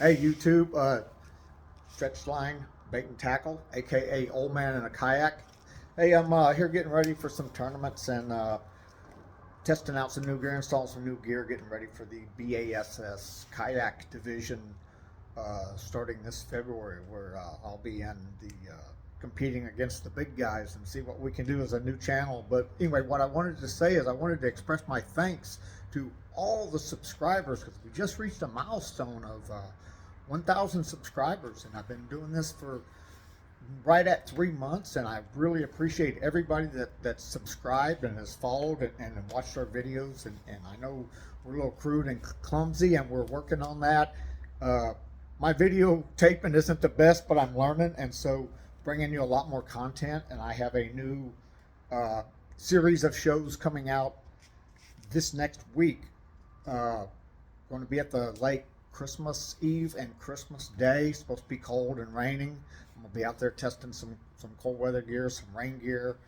Hey YouTube, stretch line, bait and tackle, aka old man in a kayak. Hey, I'm here getting ready for some tournaments and testing out some new gear, installing some new gear, getting ready for the BASS kayak division starting this February, where I'll be in the competing against the big guys and see what we can do as a new channel. But anyway, what I wanted to say is I wanted to express my thanks to all the subscribers, because we just reached a milestone of 1,000 subscribers, and I've been doing this for right at 3 months, and I really appreciate everybody that's subscribed and has followed and watched our videos. And I know we're a little crude and clumsy, and we're working on that. My video taping isn't the best, but I'm learning, and so bringing you a lot more content. And I have a new series of shows coming out this next week. Going to be at the lake Christmas Eve and Christmas Day. It's supposed to be cold and raining. I'm gonna be out there testing some cold weather gear, some rain gear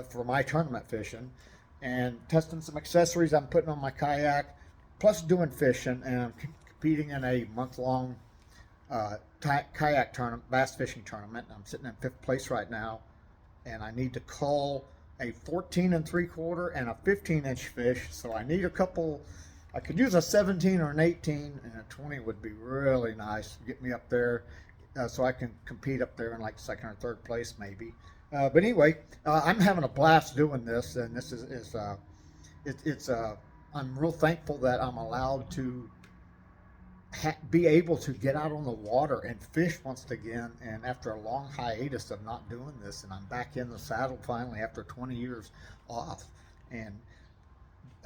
for my tournament fishing, and testing some accessories I'm putting on my kayak, plus doing fishing. And I'm competing in a month-long kayak tournament, bass fishing tournament. I'm sitting in 5th place right now, and I need to call a 14 3/4 and a 15-inch fish. So I need a couple. I could use a 17 or an 18, and a 20 would be really nice to get me up there, so I can compete up there in like 2nd or 3rd place maybe. But anyway, I'm having a blast doing this, and this is I'm real thankful that I'm allowed to be able to get out on the water and fish once again. And after a long hiatus of not doing this, and I'm back in the saddle finally after 20 years off. And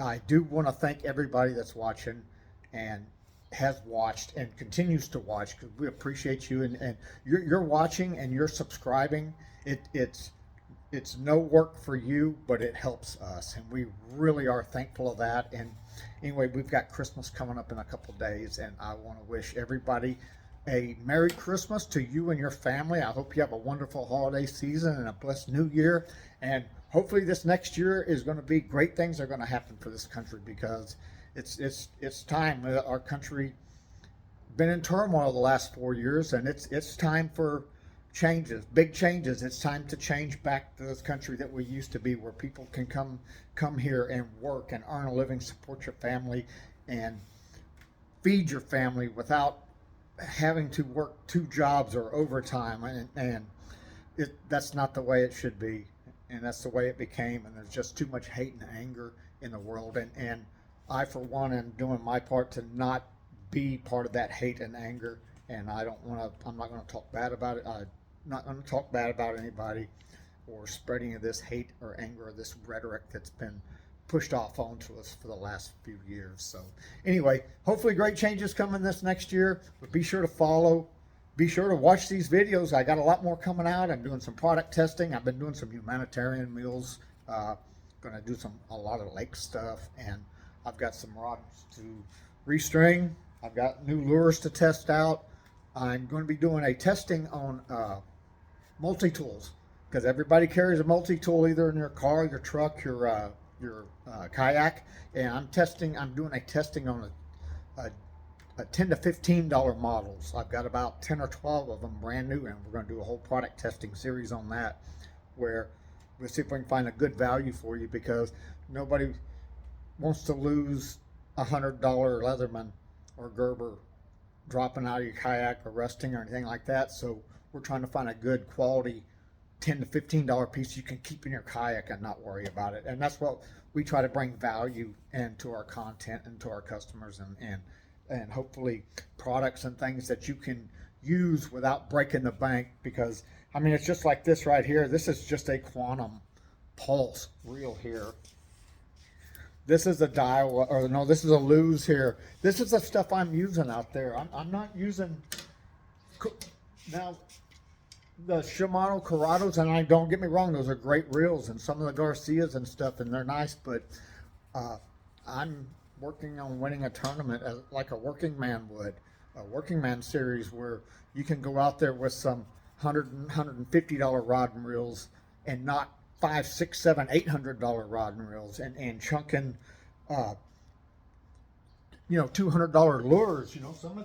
I do want to thank everybody that's watching and has watched and continues to watch, because we appreciate you. And you're watching and you're subscribing. It's no work for you, but it helps us, and we really are thankful of that. And anyway, we've got Christmas coming up in a couple days, and I want to wish everybody a Merry Christmas to you and your family. I hope you have a wonderful holiday season and a blessed new year. And hopefully this next year is going to be great. Things are going to happen for this country, because it's time. Our country been in turmoil the last 4 years, and it's time for changes, big changes. It's time to change back to this country that we used to be, where people can come here and work and earn a living, support your family, and feed your family without having to work 2 jobs or overtime. And that's not the way it should be, and that's the way it became. And there's just too much hate and anger in the world, and I, for one, am doing my part to not be part of that hate and anger. And I'm not going to talk bad about it. I'm not going to talk bad about anybody or spreading of this hate or anger or this rhetoric that's been pushed off onto us for the last few years. So anyway, hopefully great changes coming this next year. But be sure to follow. Be sure to watch these videos. I got a lot more coming out. I'm doing some product testing. I've been doing some humanitarian meals. Going to do a lot of lake stuff, and I've got some rods to restring. I've got new lures to test out. I'm going to be doing a testing on multi-tools, because everybody carries a multi-tool either in your car, your truck, your kayak. And I'm doing a testing on a $10 to $15 models. I've got about 10 or 12 of them brand new, and we're going to do a whole product testing series on that, where we'll see if we can find a good value for you, because nobody wants to lose $100 Leatherman or Gerber dropping out of your kayak or rusting or anything like that. So we're trying to find a good quality $10 to $15 piece you can keep in your kayak and not worry about it. And that's what we try to bring value into our content and to our customers, and hopefully products and things that you can use without breaking the bank. Because I mean, it's just like this right here. This is just a quantum pulse reel here. This is a dial, or no, this is a lose here. This is the stuff I'm using out there. I'm not using now the Shimano Corrados, and don't get me wrong, those are great reels, and some of the Garcias and stuff, and they're nice. But I'm working on winning a tournament like a working man would, a working man series, where you can go out there with some $150 rod and reels, and not $500, $600, $700, $800 rod and reels, and chunking $200 lures. Some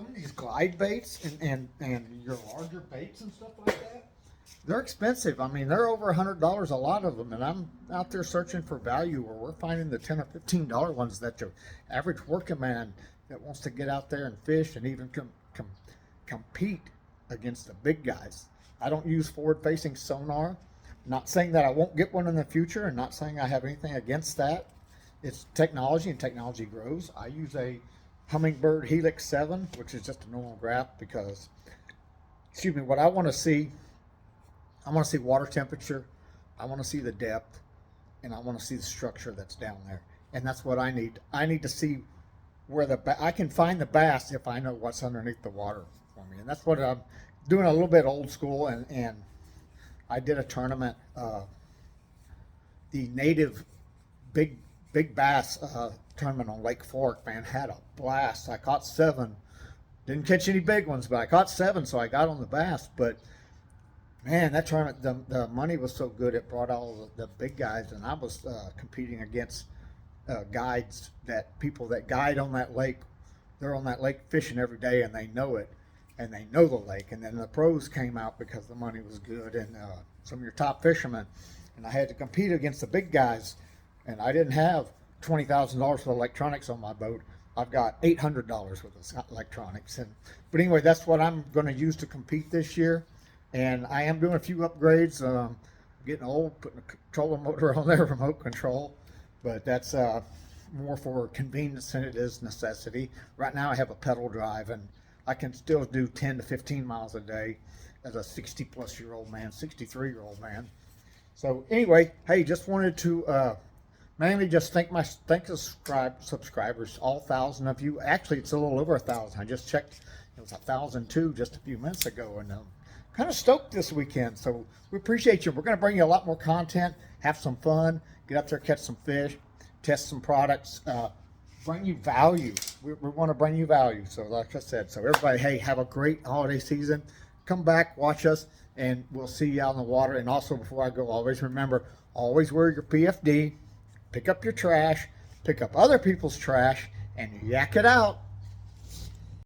of these glide baits and your larger baits and stuff like that, they're expensive. I mean, they're over $100 a lot of them, and I'm out there searching for value where we're finding the $10 or $15 ones that the average working man that wants to get out there and fish and even compete against the big guys. I don't use forward-facing sonar. Not saying that I won't get one in the future, and not saying I have anything against that. It's technology, and technology grows. I use a Humminbird Helix 7, which is just a normal graph because, what I want to see, I want to see water temperature, I want to see the depth, and I want to see the structure that's down there. And that's what I need. I need to see where I can find the bass if I know what's underneath the water for me. And that's what I'm doing, a little bit old school. And I did a tournament, the native big bass tournament on Lake Fork, man, had a blast. I caught 7. Didn't catch any big ones, but I caught 7, so I got on the bass. But man, that tournament, the money was so good, it brought all the big guys, and I was competing against guides, people that guide on that lake. They're on that lake fishing every day, and they know it, and they know the lake. And then the pros came out because the money was good, and some of your top fishermen. And I had to compete against the big guys, and I didn't have $20,000 for electronics on my boat. I've got $800 with the electronics. But anyway, that's what I'm going to use to compete this year. And I am doing a few upgrades. Getting old, putting a controller motor on there, remote control. But that's more for convenience than it is necessity. Right now I have a pedal drive, and I can still do 10 to 15 miles a day as a 60-plus-year-old man, 63-year-old man. So anyway, hey, just wanted to mainly just thank the subscribers, all 1,000 of you. Actually, it's a little over 1,000. I just checked; it was 1,002 just a few minutes ago, and kind of stoked this weekend. So we appreciate you. We're going to bring you a lot more content, have some fun, get up there, catch some fish, test some products, bring you value. We want to bring you value. So like I said, so everybody, hey, have a great holiday season. Come back, watch us, and we'll see you out in the water. And also, before I go, always remember, always wear your PFD, pick up your trash, pick up other people's trash, and yak it out.